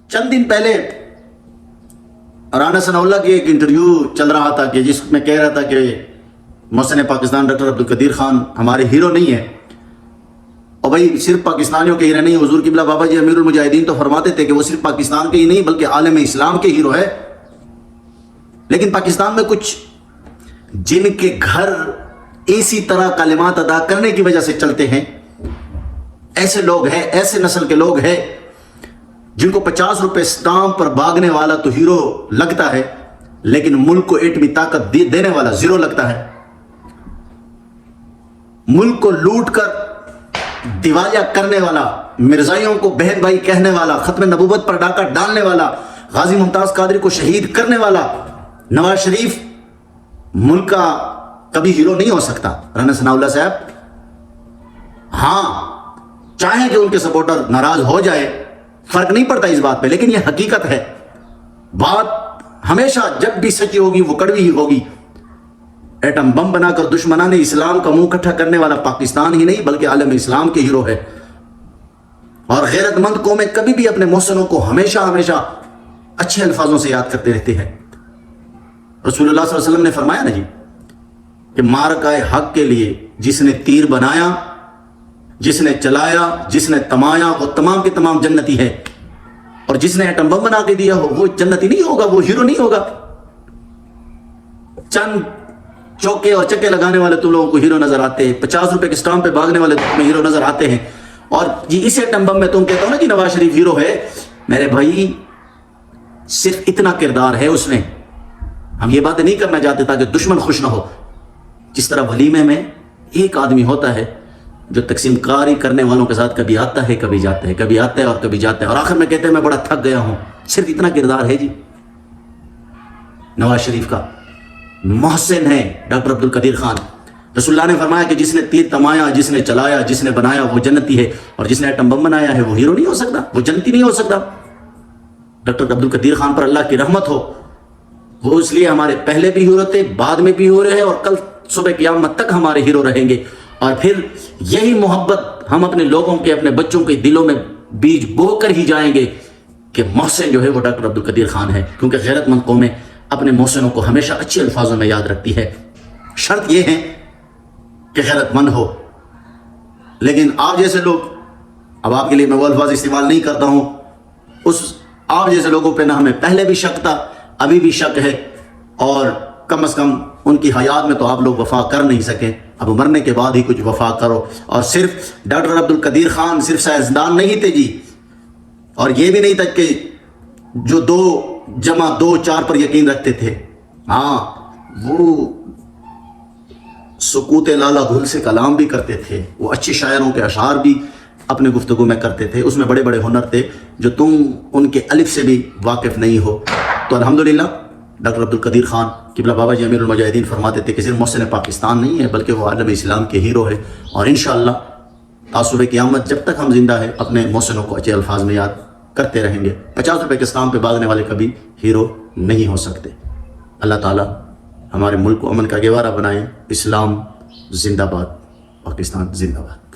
چند دن پہلے رانا ثناء اللہ کی ایک انٹرویو چل رہا تھا کہ جس میں کہہ رہا تھا کہ محسن پاکستان ڈاکٹر عبدالقدیر خان ہمارے ہیرو نہیں ہے. اور بھائی صرف پاکستانیوں کے ہیرو نہیں، حضور قبلہ بابا جی امیر المجاہدین تو فرماتے تھے کہ وہ صرف پاکستان کے ہی نہیں بلکہ عالم اسلام کے ہیرو ہے. لیکن پاکستان میں کچھ جن کے گھر اسی طرح کلمات ادا کرنے کی وجہ سے چلتے ہیں، ایسے لوگ ہیں، ایسے نسل کے لوگ ہیں جن کو 50 روپے سٹامپ پر بھاگنے والا تو ہیرو لگتا ہے، لیکن ملک کو ایٹمی طاقت دینے والا زیرو لگتا ہے. ملک کو لوٹ کر دیوالیہ کرنے والا، مرزائیوں کو بہن بھائی کہنے والا، ختم نبوت پر ڈاکہ ڈالنے والا، غازی ممتاز قادری کو شہید کرنے والا نواز شریف ملک کا کبھی ہیرو نہیں ہو سکتا. رانا ثناء اللہ صاحب ہاں چاہیں کہ ان کے سپورٹر ناراض ہو جائے، فرق نہیں پڑتا اس بات پہ، لیکن یہ حقیقت ہے. بات ہمیشہ جب بھی سچی ہوگی وہ کڑوی ہی ہوگی. ایٹم بم بنا کر دشمنان اسلام کا منہ کٹھا کرنے والا پاکستان ہی نہیں بلکہ عالم اسلام کے ہیرو ہے. اور غیرت مند قومیں کبھی بھی اپنے محسنوں کو ہمیشہ اچھے الفاظوں سے یاد کرتے رہتے ہیں. رسول اللہ صلی اللہ علیہ وسلم نے فرمایا نا جی کہ معرکہ حق کے لیے جس نے تیر بنایا، جس نے چلایا، جس نے تمایا، وہ تمام کے تمام جنتی ہے. اور جس نے ایٹم بم بنا کے دیا ہو وہ جنتی نہیں ہوگا، وہ ہیرو نہیں ہوگا. چند چوکے اور چکے لگانے والے تم لوگوں کو ہیرو نظر آتے ہیں، 50 روپے کے سٹامپ پہ بھاگنے والے تمہیں ہیرو نظر آتے ہیں. اور جی اس ایٹم بم میں تم کہتے ہو نا کہ نواز شریف ہیرو ہے، میرے بھائی صرف اتنا کردار ہے اس میں. ہم یہ باتیں نہیں کرنا چاہتے تاکہ دشمن خوش نہ ہو. جس طرح ولیمے میں ایک آدمی ہوتا ہے جو تقسیم کاری کرنے والوں کے ساتھ کبھی آتا ہے کبھی جاتا ہے، کبھی آتا ہے اور کبھی جاتا ہے، اور آخر میں کہتے ہیں میں بڑا تھک گیا ہوں. صرف اتنا کردار ہے جی نواز شریف کا. محسن ہے ڈاکٹر عبدالقدیر خان. رسول اللہ نے فرمایا کہ جس نے تیر تمایا، جس نے چلایا، جس نے بنایا وہ جنتی ہے، اور جس نے ایٹم بم بنایا ہے وہ ہیرو نہیں ہو سکتا، وہ جنتی نہیں ہو سکتا. ڈاکٹر عبدالقدیر خان پر اللہ کی رحمت ہو. وہ اس لیے ہمارے پہلے بھی ہیرو تھے، بعد میں بھی ہیرو رہے، اور کل صبح قیامت تک ہمارے ہیرو رہیں گے. اور پھر یہی محبت ہم اپنے لوگوں کے، اپنے بچوں کے دلوں میں بیج بو کر ہی جائیں گے کہ محسن جو ہے وہ ڈاکٹر عبدالقدیر خان ہے. کیونکہ غیرت مند قومیں اپنے محسنوں کو ہمیشہ اچھے الفاظوں میں یاد رکھتی ہے. شرط یہ ہے کہ غیرت مند ہو. لیکن آپ جیسے لوگ، اب آپ کے لیے میں وہ الفاظ استعمال نہیں کرتا ہوں، اس آپ جیسے لوگوں پہ نہ ہمیں پہلے بھی شک تھا، ابھی بھی شک ہے، اور کم از کم ان کی حیات میں تو آپ لوگ وفا کر نہیں سکے. اب مرنے کے بعد ہی کچھ وفا کرو. اور صرف ڈاکٹر عبدالقدیر خان صرف سائنسدان نہیں تھے جی، اور یہ بھی نہیں تھا کہ جو 2+2=4 پر یقین رکھتے تھے. ہاں وہ سکوت لالا گل سے کلام بھی کرتے تھے، وہ اچھے شاعروں کے اشعار بھی اپنے گفتگو میں کرتے تھے. اس میں بڑے بڑے ہنر تھے جو تم ان کے الف سے بھی واقف نہیں ہو. تو الحمدللہ ڈاکٹر عبدالقدیر خان قبلہ بابا جی امیر المجاہدین فرماتے تھے کہ صرف محسن پاکستان نہیں ہے بلکہ وہ عالم اسلام کے ہیرو ہے. اور انشاءاللہ تعصب قیامت جب تک ہم زندہ ہیں اپنے محسنوں کو اچھے الفاظ میں یاد کرتے رہیں گے. 50 روپے کے اسٹامپ پہ بھاگنے والے کبھی ہیرو نہیں ہو سکتے. اللہ تعالیٰ ہمارے ملک کو امن کا گہوارہ بنائے. اسلام زندہ باد، پاکستان زندہ باد.